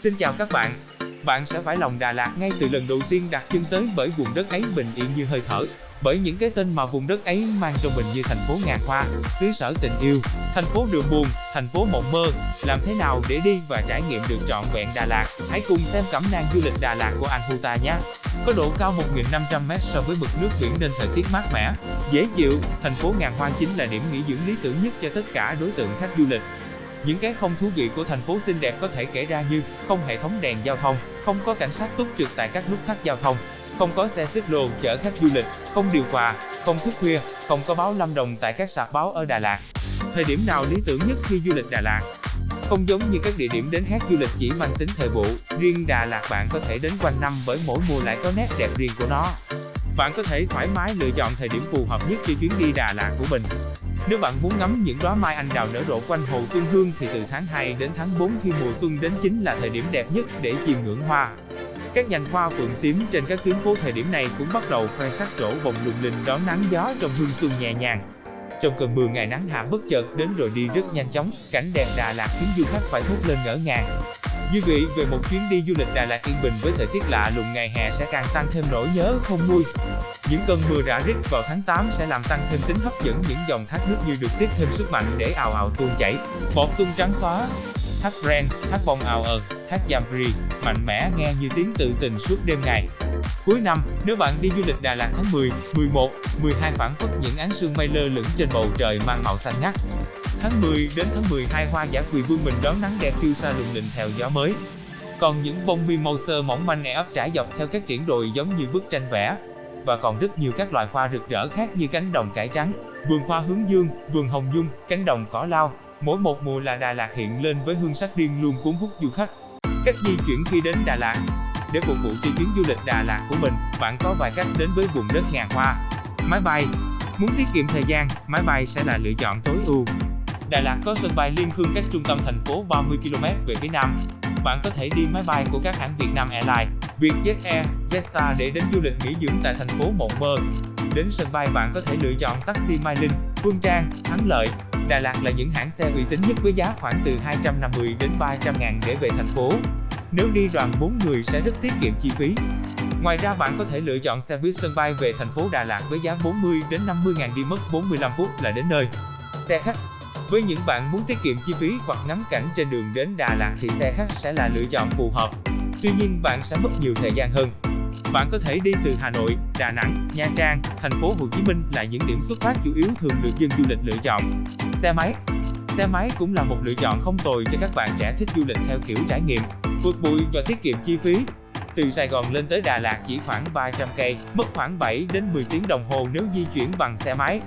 Xin chào các bạn. Bạn sẽ phải lòng Đà Lạt ngay từ lần đầu tiên đặt chân tới, bởi vùng đất ấy bình yên như hơi thở, bởi những cái tên mà vùng đất ấy mang trong mình như thành phố ngàn hoa, xứ sở tình yêu, thành phố đường buồn, thành phố mộng mơ. Làm thế nào để đi và trải nghiệm được trọn vẹn Đà Lạt? Hãy cùng xem cẩm nang du lịch Đà Lạt của Anhuta nhé. Có độ cao 1.500m so với mực nước biển nên thời tiết mát mẻ, dễ chịu. Thành phố ngàn hoa chính là điểm nghỉ dưỡng lý tưởng nhất cho tất cả đối tượng khách du lịch. Những cái không thú vị của thành phố xinh đẹp có thể kể ra như không hệ thống đèn giao thông, không có cảnh sát túc trực tại các nút thắt giao thông, không có xe xích lô chở khách du lịch, không điều hòa, không thức khuya, không có báo lâm đồng tại các sạp báo ở Đà Lạt. Thời điểm nào lý tưởng nhất khi du lịch Đà Lạt? Không giống như các địa điểm đến khác du lịch chỉ mang tính thời vụ, riêng Đà Lạt bạn có thể đến quanh năm bởi mỗi mùa lại có nét đẹp riêng của nó. Bạn có thể thoải mái lựa chọn thời điểm phù hợp nhất cho chuyến đi Đà Lạt của mình. Nếu bạn muốn ngắm những đóa mai anh đào nở rộ quanh Hồ Xuân Hương thì từ tháng 2 đến tháng 4 khi mùa xuân đến chính là thời điểm đẹp nhất để chiêm ngưỡng hoa. Các nhành hoa phượng tím trên các tuyến phố thời điểm này cũng bắt đầu khoe sắc trổ bồng lung linh đón nắng gió trong hương xuân nhẹ nhàng. Trong cơn mưa ngày nắng hạ bất chợt đến rồi đi rất nhanh chóng, cảnh đẹp Đà Lạt khiến du khách phải thốt lên ngỡ ngàng. Dư vị về một chuyến đi du lịch Đà Lạt yên bình với thời tiết lạ lùng ngày hè sẽ càng tăng thêm nỗi nhớ không nguôi. Những cơn mưa rã rít vào tháng 8 sẽ làm tăng thêm tính hấp dẫn, những dòng thác nước như được tiếp thêm sức mạnh để ào ào tuôn chảy, bọt tung trắng xóa. Thác Ren, thác Bong ào thác Yamri, mạnh mẽ nghe như tiếng tự tình suốt đêm ngày. Cuối năm, nếu bạn đi du lịch Đà Lạt tháng 10, 11, 12 phảng phất những áng sương mây lơ lửng trên bầu trời mang màu xanh ngắt. Tháng 10 đến tháng 12 hoa dã quỳ vươn mình đón nắng đẹp phiêu xa lùng lình theo gió mới. Còn những bông mi màu sơ mỏng manh ấp trải dọc theo các triển đồi giống như bức tranh vẽ. Và còn rất nhiều các loài hoa rực rỡ khác như cánh đồng cải trắng, vườn hoa hướng dương, vườn hồng nhung, cánh đồng cỏ lau. Mỗi một mùa là Đà Lạt hiện lên với hương sắc riêng luôn cuốn hút du khách. Cách di chuyển khi đến Đà Lạt. Để phục vụ cho chuyến du lịch Đà Lạt của mình, bạn có vài cách đến với vùng đất ngàn hoa. Máy bay. Muốn tiết kiệm thời gian, máy bay sẽ là lựa chọn tối ưu. Đà Lạt có sân bay liên khương cách trung tâm thành phố 30 km về phía nam. Bạn có thể đi máy bay của các hãng Vietnam Airlines, Vietjet Air, Jetstar để đến du lịch nghỉ dưỡng tại thành phố mộng mơ. Đến sân bay bạn có thể lựa chọn taxi Mai Linh, Phương Trang, Thắng Lợi, Đà Lạt là những hãng xe uy tín nhất với giá khoảng từ 250 đến 300 ngàn để về thành phố. Nếu đi đoàn 4 người sẽ rất tiết kiệm chi phí. Ngoài ra bạn có thể lựa chọn xe buýt sân bay về thành phố Đà Lạt với giá 40 đến 50 ngàn, đi mất 45 phút là đến nơi. Xe khách. Với những bạn muốn tiết kiệm chi phí hoặc ngắm cảnh trên đường đến Đà Lạt thì xe khách sẽ là lựa chọn phù hợp. Tuy nhiên bạn sẽ mất nhiều thời gian hơn. Bạn có thể đi từ Hà Nội, Đà Nẵng, Nha Trang, thành phố Hồ Chí Minh là những điểm xuất phát chủ yếu thường được dân du lịch lựa chọn. Xe máy. Xe máy cũng là một lựa chọn không tồi cho các bạn trẻ thích du lịch theo kiểu trải nghiệm, vượt bụi và tiết kiệm chi phí. Từ Sài Gòn lên tới Đà Lạt chỉ khoảng 300 cây, mất khoảng 7 đến 10 tiếng đồng hồ nếu di chuyển bằng xe máy.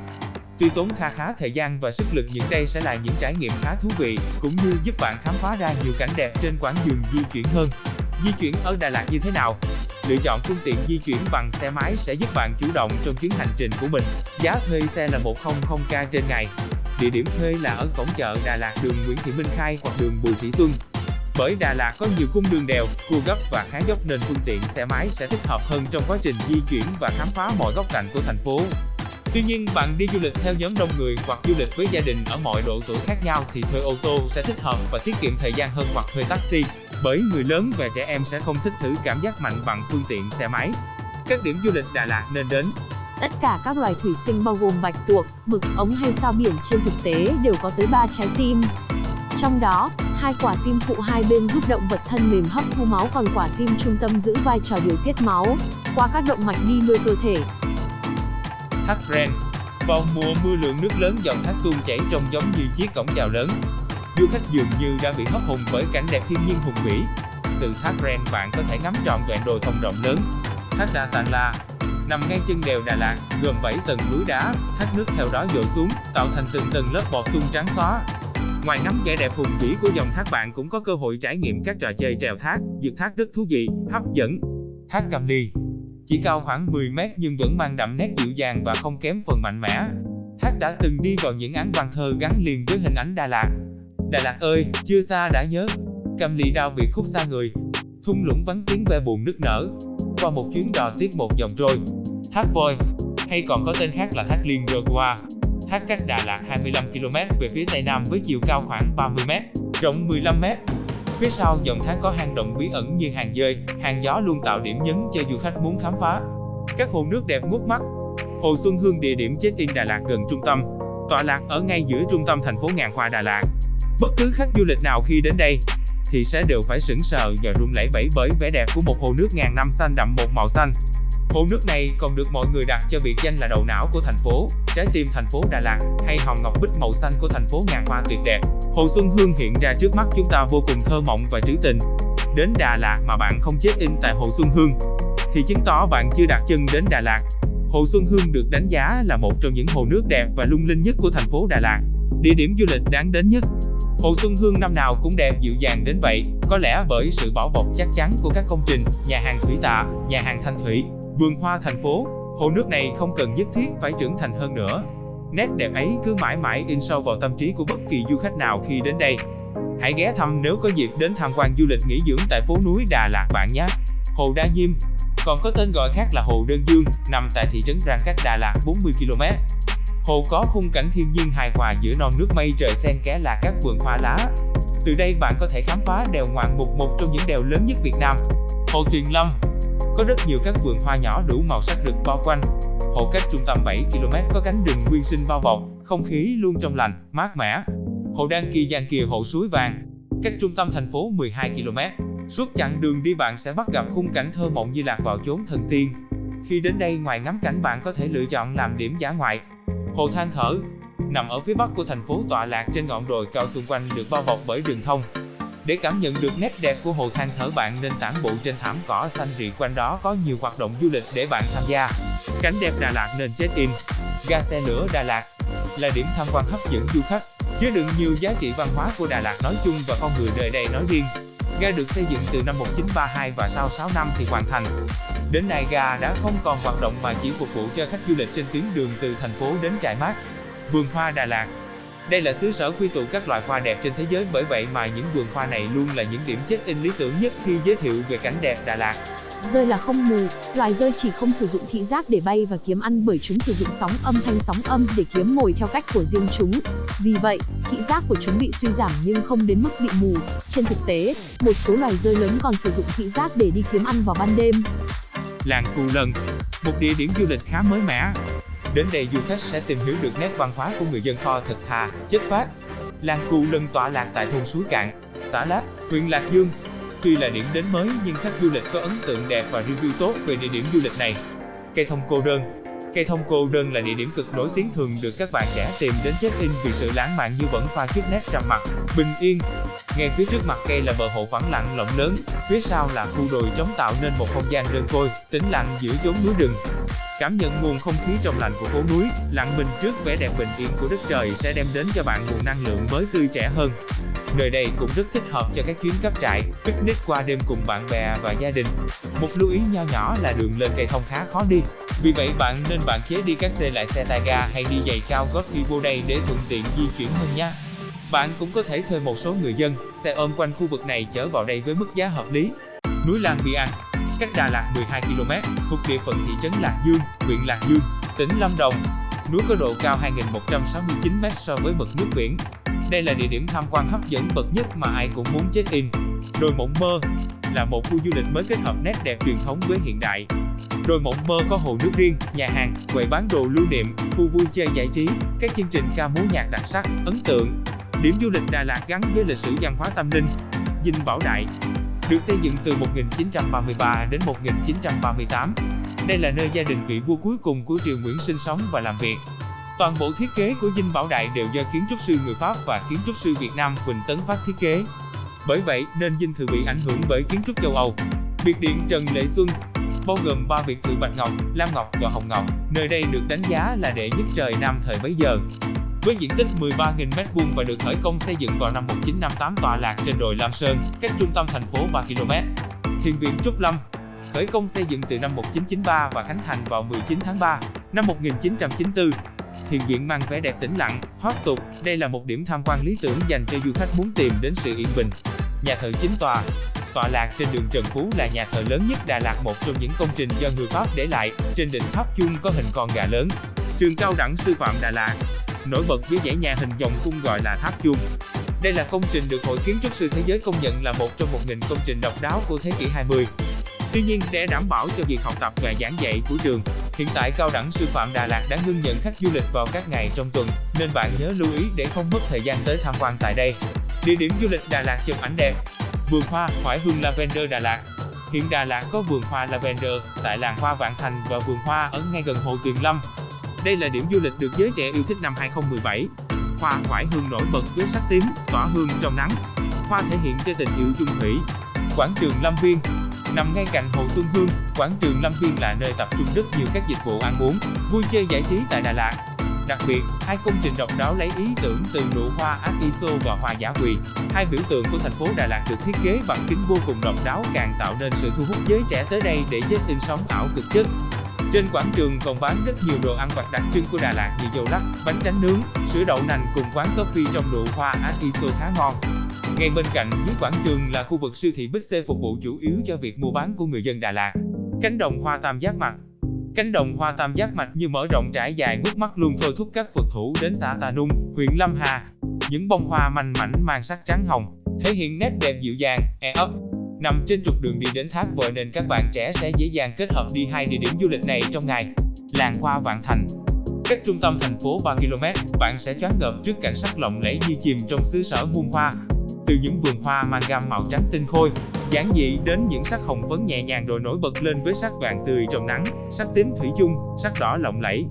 Tuy tốn khá thời gian và sức lực nhưng đây sẽ là những trải nghiệm khá thú vị, cũng như giúp bạn khám phá ra nhiều cảnh đẹp trên quãng đường di chuyển hơn. Di chuyển ở Đà Lạt như thế nào? Lựa chọn phương tiện di chuyển bằng xe máy sẽ giúp bạn chủ động trong chuyến hành trình của mình. Giá thuê xe là 100k trên ngày. Địa điểm thuê là ở cổng chợ Đà Lạt, đường Nguyễn Thị Minh Khai hoặc đường Bùi Thị Xuân. Bởi Đà Lạt có nhiều cung đường đèo, cua gấp và khá dốc nên phương tiện xe máy sẽ thích hợp hơn trong quá trình di chuyển và khám phá mọi góc cạnh của thành phố. Tuy nhiên, bạn đi du lịch theo nhóm đông người hoặc du lịch với gia đình ở mọi độ tuổi khác nhau thì thuê ô tô sẽ thích hợp và tiết kiệm thời gian hơn hoặc thuê taxi, bởi người lớn và trẻ em sẽ không thích thử cảm giác mạnh bằng phương tiện xe máy. Các điểm du lịch Đà Lạt nên đến. Tất cả các loài thủy sinh bao gồm bạch tuộc, mực ống hay sao biển trên thực tế đều có tới 3 trái tim. Trong đó, 2 quả tim phụ hai bên giúp động vật thân mềm hấp thu máu, còn quả tim trung tâm giữ vai trò điều tiết máu qua các động mạch đi nuôi cơ thể. Thác Ren. Vào mùa mưa lượng nước lớn dòng thác tuôn chảy trông giống như chiếc cổng chào lớn. Du khách dường như đã bị hấp hồn bởi cảnh đẹp thiên nhiên hùng vĩ. Từ thác Ren bạn có thể ngắm trọn vẹn đồi thông rộng lớn. Thác Đà Tàng La. Nằm ngay chân đèo Đà Lạt, gồm 7 tầng núi đá, thác nước theo đó dội xuống, tạo thành từng tầng lớp bọt tung trắng xóa. Ngoài ngắm vẻ đẹp hùng vĩ của dòng thác, bạn cũng có cơ hội trải nghiệm các trò chơi trèo thác, vượt thác rất thú vị, hấp dẫn. Thác Cam Ly. Chỉ cao khoảng 10m nhưng vẫn mang đậm nét dịu dàng và không kém phần mạnh mẽ. Thác đã từng đi vào những áng văn thơ gắn liền với hình ảnh Đà Lạt. Đà Lạt ơi, chưa xa đã nhớ. Cam Ly đao biệt khúc xa người. Thung lũng vắng tiếng ve buồn nức nở. Qua một chuyến đò tiếc một dòng trôi. Thác Voi, hay còn có tên khác là thác Liên Rogua. Thác cách Đà Lạt 25 km về phía tây nam với chiều cao khoảng 30m, rộng 15m. Phía sau dòng thác có hang động bí ẩn như hang dơi, hang gió luôn tạo điểm nhấn cho du khách muốn khám phá. Các hồ nước đẹp ngút mắt. Hồ Xuân Hương, địa điểm check-in Đà Lạt gần trung tâm, tọa lạc ở ngay giữa trung tâm thành phố ngàn hoa Đà Lạt. Bất cứ khách du lịch nào khi đến đây thì sẽ đều phải sững sờ và run lẩy bẩy bởi vẻ đẹp của một hồ nước ngàn năm xanh đậm một màu xanh. Hồ nước này còn được mọi người đặt cho biệt danh là đầu não của thành phố, trái tim thành phố Đà Lạt hay hòn ngọc bích màu xanh của thành phố ngàn hoa tuyệt đẹp. Hồ Xuân Hương hiện ra trước mắt chúng ta vô cùng thơ mộng và trữ tình. Đến Đà Lạt mà bạn không check-in tại Hồ Xuân Hương thì chứng tỏ bạn chưa đặt chân đến Đà Lạt. Hồ Xuân Hương được đánh giá là một trong những hồ nước đẹp và lung linh nhất của thành phố Đà Lạt, địa điểm du lịch đáng đến nhất. Hồ Xuân Hương năm nào cũng đẹp dịu dàng đến vậy, có lẽ bởi sự bảo bọc chắc chắn của các công trình, nhà hàng thủy tạ, nhà hàng Thanh Thủy, vườn hoa thành phố. Hồ nước này không cần nhất thiết phải trưởng thành hơn nữa. Nét đẹp ấy cứ mãi mãi in sâu vào tâm trí của bất kỳ du khách nào khi đến đây. Hãy ghé thăm nếu có dịp đến tham quan du lịch nghỉ dưỡng tại phố núi Đà Lạt bạn nhé. Hồ Đa Nhiêm, còn có tên gọi khác là Hồ Đơn Dương, nằm tại thị trấn Răng cách Đà Lạt 40 km. Hồ có khung cảnh thiên nhiên hài hòa giữa non nước mây trời xen kẽ là các vườn hoa lá. Từ đây bạn có thể khám phá đèo Ngoạn Mục, một trong những đèo lớn nhất Việt Nam. Hồ Tuyền Lâm, có rất nhiều các vườn hoa nhỏ đủ màu sắc được bao quanh. Hồ cách trung tâm 7 km có cánh rừng nguyên sinh bao bọc, không khí luôn trong lành, mát mẻ. Hồ Đan Kỳ Giang Kìa, Hồ Suối Vàng, cách trung tâm thành phố 12 km. Suốt chặng đường đi bạn sẽ bắt gặp khung cảnh thơ mộng như lạc vào chốn thần tiên. Khi đến đây, ngoài ngắm cảnh bạn có thể lựa chọn làm điểm dã ngoại. Hồ Than Thở, nằm ở phía bắc của thành phố, tọa lạc trên ngọn đồi cao xung quanh được bao bọc bởi rừng thông. Để cảm nhận được nét đẹp của Hồ Than Thở, bạn nên tản bộ trên thảm cỏ xanh rì, quanh đó có nhiều hoạt động du lịch để bạn tham gia. Cảnh đẹp Đà Lạt nên check-in. Ga xe lửa Đà Lạt là điểm tham quan hấp dẫn du khách, chứa đựng nhiều giá trị văn hóa của Đà Lạt nói chung và con người nơi đây nói riêng. Ga được xây dựng từ năm 1932 và sau 6 năm thì hoàn thành. Đến nay ga đã không còn hoạt động mà chỉ phục vụ cho khách du lịch trên tuyến đường từ thành phố đến Trại Mát. Vườn hoa Đà Lạt, đây là xứ sở quy tụ các loài hoa đẹp trên thế giới, bởi vậy mà những vườn hoa này luôn là những điểm check-in lý tưởng nhất khi giới thiệu về cảnh đẹp Đà Lạt. Dơi là không mù, loài dơi chỉ không sử dụng thị giác để bay và kiếm ăn, bởi chúng sử dụng sóng âm để kiếm mồi theo cách của riêng chúng. Vì vậy, thị giác của chúng bị suy giảm nhưng không đến mức bị mù. Trên thực tế, một số loài dơi lớn còn sử dụng thị giác để đi kiếm ăn vào ban đêm. Làng Cù Lần, một địa điểm du lịch khá mới mẻ. Đến đây du khách sẽ tìm hiểu được nét văn hóa của người dân Kho thật thà, chất phác. Làng Cù Lần tọa lạc tại thôn Suối Cạn, xã Lát, huyện Lạc Dương. Tuy là điểm đến mới nhưng khách du lịch có ấn tượng đẹp và review tốt về địa điểm du lịch này. Cây thông cô đơn. Cây thông cô đơn là địa điểm cực nổi tiếng, thường được các bạn trẻ tìm đến check-in vì sự lãng mạn nhưng vẫn pha chút nét trầm mặc, bình yên. Ngay phía trước mặt cây là bờ hồ vắng lặng rộng lớn, phía sau là khu đồi trống tạo nên một không gian đơn côi, tĩnh lặng giữa chốn núi rừng. Cảm nhận nguồn không khí trong lành của phố núi, lặng mình trước vẻ đẹp bình yên của đất trời sẽ đem đến cho bạn nguồn năng lượng mới, tươi trẻ hơn. Nơi đây cũng rất thích hợp cho các chuyến cắm trại, picnic qua đêm cùng bạn bè và gia đình. Một lưu ý nho nhỏ là đường lên cây thông khá khó đi, vì vậy bạn nên hạn chế đi các xe lại xe tay ga hay đi giày cao gót khi vô đây để thuận tiện di chuyển hơn nha. Bạn cũng có thể thuê một số người dân, xe ôm quanh khu vực này chở vào đây với mức giá hợp lý. Núi Lang Biang, cách Đà Lạt 12 km, thuộc địa phận thị trấn Lạc Dương, huyện Lạc Dương, tỉnh Lâm Đồng. Núi có độ cao 2.169 m so với mực nước biển. Đây là địa điểm tham quan hấp dẫn bậc nhất mà ai cũng muốn check-in. Đồi Mộng Mơ là một khu du lịch mới kết hợp nét đẹp truyền thống với hiện đại. Đồi Mộng Mơ có hồ nước riêng, nhà hàng, quầy bán đồ lưu niệm, khu vui chơi giải trí, các chương trình ca múa nhạc đặc sắc, ấn tượng. Điểm du lịch Đà Lạt gắn với lịch sử văn hóa tâm linh. Dinh Bảo Đại được xây dựng từ 1933 đến 1938. Đây là nơi gia đình vị vua cuối cùng của triều Nguyễn sinh sống và làm việc. Toàn bộ thiết kế của Dinh Bảo Đại đều do kiến trúc sư người Pháp và kiến trúc sư Việt Nam Huỳnh Tấn Phát thiết kế. Bởi vậy nên dinh thự bị ảnh hưởng bởi kiến trúc châu Âu. Biệt điện Trần Lệ Xuân bao gồm 3 biệt thự Bạch Ngọc, Lam Ngọc và Hồng Ngọc. Nơi đây được đánh giá là đệ nhất trời Nam thời bấy giờ. Với diện tích 13.000 m² và được khởi công xây dựng vào năm 1958, tọa lạc trên đồi Lam Sơn, cách trung tâm thành phố 3 km. Thiền viện Trúc Lâm khởi công xây dựng từ năm 1993 và khánh thành vào 19 tháng 3 năm 1994. Thiền viện mang vẻ đẹp tĩnh lặng, thoát tục. Đây là một điểm tham quan lý tưởng dành cho du khách muốn tìm đến sự yên bình. Nhà thờ Chính Tòa tọa lạc trên đường Trần Phú là nhà thờ lớn nhất Đà Lạt, một trong những công trình do người Pháp để lại. Trên đỉnh tháp chuông có hình con gà lớn. Trường cao đẳng sư phạm Đà Lạt nổi bật với dãy nhà hình vòng cung gọi là tháp chuông. Đây là công trình được Hội Kiến trúc sư Thế giới công nhận là một trong 1.000 công trình độc đáo của thế kỷ 20. Tuy nhiên, để đảm bảo cho việc học tập và giảng dạy của trường, hiện tại Cao đẳng Sư phạm Đà Lạt đã ngưng nhận khách du lịch vào các ngày trong tuần, nên bạn nhớ lưu ý để không mất thời gian tới tham quan tại đây. Địa điểm du lịch Đà Lạt chụp ảnh đẹp. Vườn hoa Thoải Hương Lavender Đà Lạt. Hiện Đà Lạt có vườn hoa Lavender tại làng hoa Vạn Thành và vườn hoa ở ngay gần hồ Tuyền Lâm. Đây là điểm du lịch được giới trẻ yêu thích năm 2017. Hoa Thoải Hương nổi bật với sắc tím, tỏa hương trong nắng. Hoa thể hiện cho tình yêu chung thủy. Quảng trường Lâm Viên. Nằm ngay cạnh hồ Xuân Hương, quảng trường Lâm Viên là nơi tập trung rất nhiều các dịch vụ ăn uống, vui chơi giải trí tại Đà Lạt. Đặc biệt, hai công trình độc đáo lấy ý tưởng từ nụ hoa Artiso và hoa Dã Quỳ, hai biểu tượng của thành phố Đà Lạt được thiết kế bằng kính vô cùng độc đáo càng tạo nên sự thu hút giới trẻ tới đây để check-in sống ảo cực chất. Trên quảng trường còn bán rất nhiều đồ ăn vặt đặc trưng của Đà Lạt như dâu lắc, bánh tráng nướng, sữa đậu nành cùng quán coffee trong nụ hoa Artiso khá ngon. Ngay bên cạnh dưới quảng trường là khu vực siêu thị Big C phục vụ chủ yếu cho việc mua bán của người dân Đà Lạt. Cánh đồng hoa tam giác mạch. Cánh đồng hoa tam giác mạch như mở rộng trải dài ngút mắt luôn thôi thúc các Phật thủ đến xã Tà Nung, huyện Lâm Hà. Những bông hoa manh mảnh mang sắc trắng hồng, thể hiện nét đẹp dịu dàng, ấp. Nằm trên trục đường đi đến Thác Vội nên các bạn trẻ sẽ dễ dàng kết hợp đi hai địa điểm du lịch này trong ngày. Làng hoa Vạn Thành. Cách trung tâm thành phố 3 km, bạn sẽ choáng ngợp trước cảnh sắc lộng lẫy như chìm trong xứ sở muôn hoa. Từ những vườn hoa mang gam màu trắng tinh khôi, giản dị đến những sắc hồng phấn nhẹ nhàng rồi nổi bật lên với sắc vàng tươi trong nắng, sắc tím thủy chung, sắc đỏ lộng lẫy.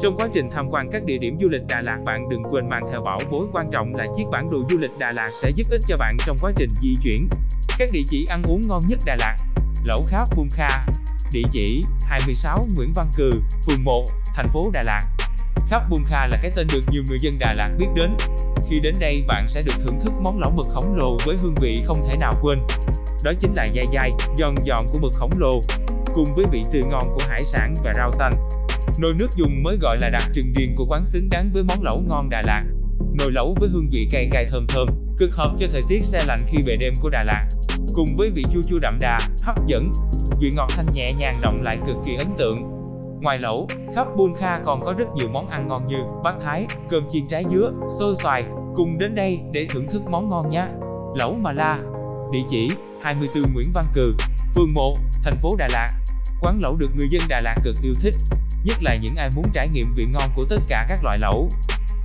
Trong quá trình tham quan các địa điểm du lịch Đà Lạt, bạn đừng quên mang theo bảo bối quan trọng là chiếc bản đồ du lịch Đà Lạt sẽ giúp ích cho bạn trong quá trình di chuyển. Các địa chỉ ăn uống ngon nhất Đà Lạt. Lẩu Kháp Bum Kha. Địa chỉ 26 Nguyễn Văn Cừ, phường 1, thành phố Đà Lạt. Kháp Bum Kha là cái tên được nhiều người dân Đà Lạt biết đến. Khi đến đây bạn sẽ được thưởng thức món lẩu mực khổng lồ với hương vị không thể nào quên. Đó chính là dai dai, giòn giòn của mực khổng lồ, cùng với vị tươi ngon của hải sản và rau xanh. Nồi nước dùng mới gọi là đặc trưng riêng của quán xứng đáng với món lẩu ngon Đà Lạt. Nồi lẩu với hương vị cay cay thơm thơm, cực hợp cho thời tiết se lạnh khi về đêm của Đà Lạt. Cùng với vị chua chua đậm đà, hấp dẫn, vị ngọt thanh nhẹ nhàng đọng lại cực kỳ ấn tượng. Ngoài lẩu, Khắp Bum Kha còn có rất nhiều món ăn ngon như bát thái, cơm chiên trái dứa, xôi xoài. Cùng đến đây để thưởng thức món ngon nhé. Lẩu Mà La. Địa chỉ 24 Nguyễn Văn Cừ, phường 1, thành phố Đà Lạt. Quán lẩu được người dân Đà Lạt cực yêu thích, nhất là những ai muốn trải nghiệm vị ngon của tất cả các loại lẩu.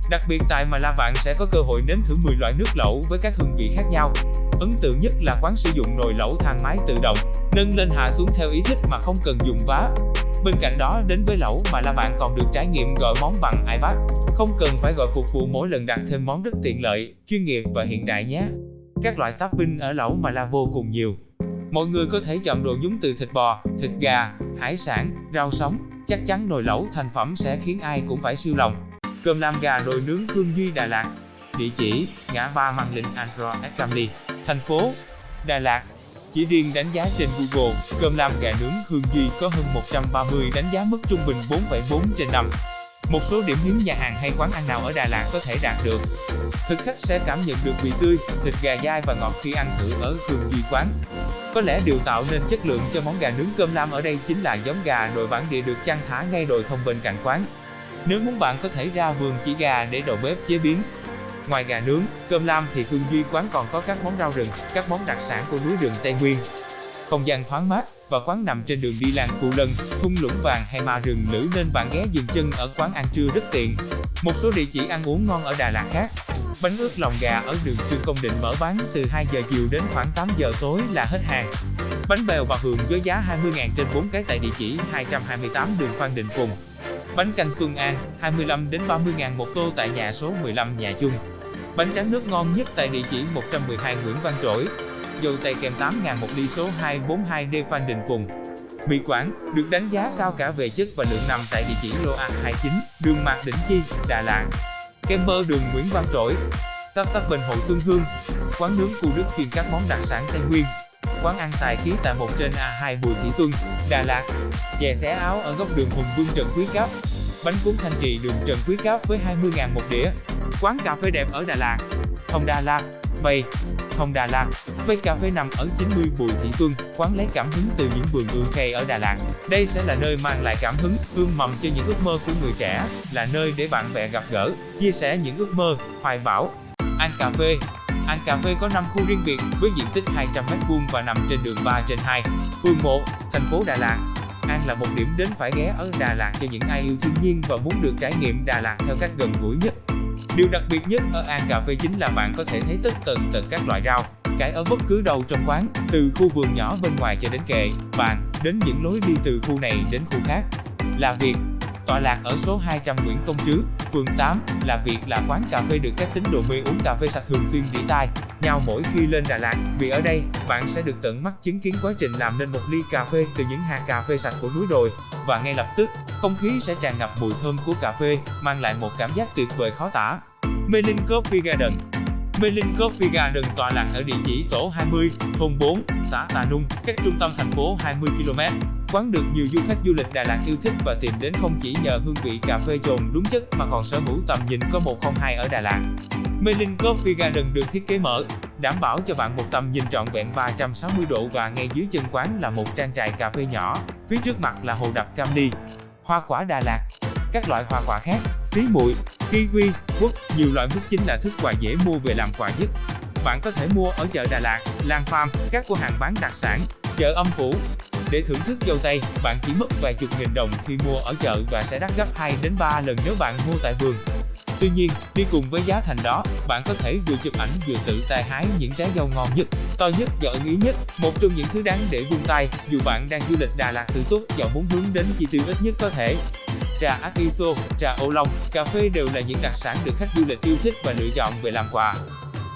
Đặc biệt tại Mà La bạn sẽ có cơ hội nếm thử 10 loại nước lẩu với các hương vị khác nhau. Ấn tượng nhất là quán sử dụng nồi lẩu thang máy tự động, nâng lên hạ xuống theo ý thích mà không cần dùng vá. Bên cạnh đó, đến với lẩu Mà La bạn còn được trải nghiệm gọi món bằng iPad, không cần phải gọi phục vụ mỗi lần đặt thêm món, rất tiện lợi, chuyên nghiệp và hiện đại nhé. Các loại topping ở lẩu Mà La vô cùng nhiều. Mọi người có thể chọn đồ nhúng từ thịt bò, thịt gà, hải sản, rau sống. Chắc chắn nồi lẩu thành phẩm sẽ khiến ai cũng phải siêu lòng. Cơm lam gà nồi nướng Hương Duy Đà Lạt. Địa chỉ ngã ba Măng Linh Andro Camly, thành phố Đà Lạt. Chỉ riêng đánh giá trên Google, cơm lam gà nướng Hương Duy có hơn 130 đánh giá, mức trung bình 4,4 trên 5. Một số điểm hiếm nhà hàng hay quán ăn nào ở Đà Lạt có thể đạt được. Thực khách sẽ cảm nhận được vị tươi, thịt gà dai và ngọt khi ăn thử ở Hương Duy quán. Có lẽ điều tạo nên chất lượng cho món gà nướng cơm lam ở đây chính là giống gà nội bản địa được chăn thả ngay đồi thông bên cạnh quán. Nếu muốn bạn có thể ra vườn chỉ gà để đầu bếp chế biến. Ngoài gà nướng, cơm lam thì Hương Duy quán còn có các món rau rừng, các món đặc sản của núi rừng Tây Nguyên. Không gian thoáng mát và quán nằm trên đường đi làng Cù Lân, thung lũng vàng hay ma rừng lữ nên bạn ghé dừng chân ở quán ăn trưa rất tiện. Một số địa chỉ ăn uống ngon ở Đà Lạt khác. Bánh ướt lòng gà ở đường Trương Công Định mở bán từ 2 giờ chiều đến khoảng 8 giờ tối là hết hàng. Bánh bèo bà Hường với giá 20.000 trên 4 cái tại địa chỉ 228 đường Phan Đình Phùng. Bánh canh Xuân An 25 đến 30.000 một tô tại nhà số 15 Nhà Chung. Bánh tráng nước ngon nhất tại địa chỉ 112 Nguyễn Văn Trỗi. Dầu tây kèm 8.000 một ly số 242D Phan Đình Phùng. Mì Quảng được đánh giá cao cả về chất và lượng nằm tại địa chỉ lô A29, đường Mạc Đỉnh Chi, Đà Lạt. Kem bơ đường Nguyễn Văn Trỗi. Sắp sắp bên hồ Xuân Hương. Quán nướng Cu Đức chuyên các món đặc sản Tây Nguyên. Quán ăn tài khí tại 1 trên A2 Bùi Thị Xuân, Đà Lạt. Chè xé áo ở góc đường Hùng Vương Trần Quý Cáp. Bánh cuốn Thanh Trì đường Trần Quý Cáp với 20.000 một đĩa. Quán cà phê đẹp ở Đà Lạt. Thông Đà Lạt, Space. Thông Đà Lạt, Space cà phê nằm ở 90 Bùi Thị Xuân. Quán lấy cảm hứng từ những vườn ươm cây ở Đà Lạt. Đây sẽ là nơi mang lại cảm hứng, ươm mầm cho những ước mơ của người trẻ, là nơi để bạn bè gặp gỡ, chia sẻ những ước mơ, hoài bão. An Cà Phê. An Cà Phê có 5 khu riêng biệt với diện tích 200m² và nằm trên đường 3/2, phường 1, thành phố Đà Lạt. An là một điểm đến phải ghé ở Đà Lạt cho những ai yêu thiên nhiên và muốn được trải nghiệm Đà Lạt theo cách gần gũi nhất. Điều đặc biệt nhất ở An Cà Phê chính là bạn có thể thấy tất tần tật các loại rau, cải ở bất cứ đâu trong quán, từ khu vườn nhỏ bên ngoài cho đến kệ, bàn, đến những lối đi từ khu này đến khu khác. Là Việt. Tọa lạc ở số 200 Nguyễn Công Trứ, phường 8, Là Việt là quán cà phê được các tín đồ mê uống cà phê sạch thường xuyên rỉ tai nhau mỗi khi lên Đà Lạt, vì ở đây, bạn sẽ được tận mắt chứng kiến quá trình làm nên một ly cà phê từ những hạt cà phê sạch của núi đồi, và ngay lập tức, không khí sẽ tràn ngập mùi thơm của cà phê, mang lại một cảm giác tuyệt vời khó tả. Mê Linh Coffee Garden. Mê Linh Coffee Garden tọa lạc ở địa chỉ tổ 20, thôn 4, xã Tà Nung, cách trung tâm thành phố 20 km. Quán được nhiều du khách du lịch Đà Lạt yêu thích và tìm đến không chỉ nhờ hương vị cà phê trồn đúng chất mà còn sở hữu tầm nhìn có 102 ở Đà Lạt. Mê Linh Coffee Garden được thiết kế mở, đảm bảo cho bạn một tầm nhìn trọn vẹn 360 độ, và ngay dưới chân quán là một trang trại cà phê nhỏ, phía trước mặt là hồ đập Cam Ly. Hoa quả Đà Lạt. Các loại hoa quả khác, xí muội, kiwi, quất, nhiều loại mứt chính là thức quà dễ mua về làm quà nhất. Bạn có thể mua ở chợ Đà Lạt, Lan Farm, các cửa hàng bán đặc sản, chợ Âm Phủ. Để thưởng thức dâu tây, bạn chỉ mất vài chục nghìn đồng khi mua ở chợ và sẽ đắt gấp 2 đến 3 lần nếu bạn mua tại vườn. Tuy nhiên, đi cùng với giá thành đó, bạn có thể vừa chụp ảnh vừa tự tay hái những trái dâu ngon nhất, to nhất và ưng ý nhất, một trong những thứ đáng để vung tay dù bạn đang du lịch Đà Lạt tự túc và muốn hướng đến chi tiêu ít nhất có thể. Trà Atiso, trà ô long, cà phê đều là những đặc sản được khách du lịch yêu thích và lựa chọn về làm quà.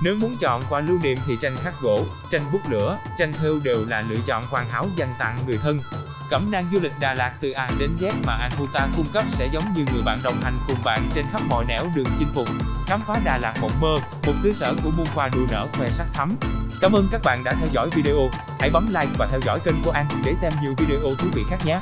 Nếu muốn chọn quà lưu niệm thì tranh khắc gỗ, tranh bút lửa, tranh thêu đều là lựa chọn hoàn hảo dành tặng người thân. Cẩm nang du lịch Đà Lạt từ A đến Z mà Anhuta cung cấp sẽ giống như người bạn đồng hành cùng bạn trên khắp mọi nẻo đường chinh phục. Khám phá Đà Lạt mộng mơ, một xứ sở của muôn hoa đua nở khoe sắc thắm. Cảm ơn các bạn đã theo dõi video. Hãy bấm like và theo dõi kênh của An để xem nhiều video thú vị khác nhé.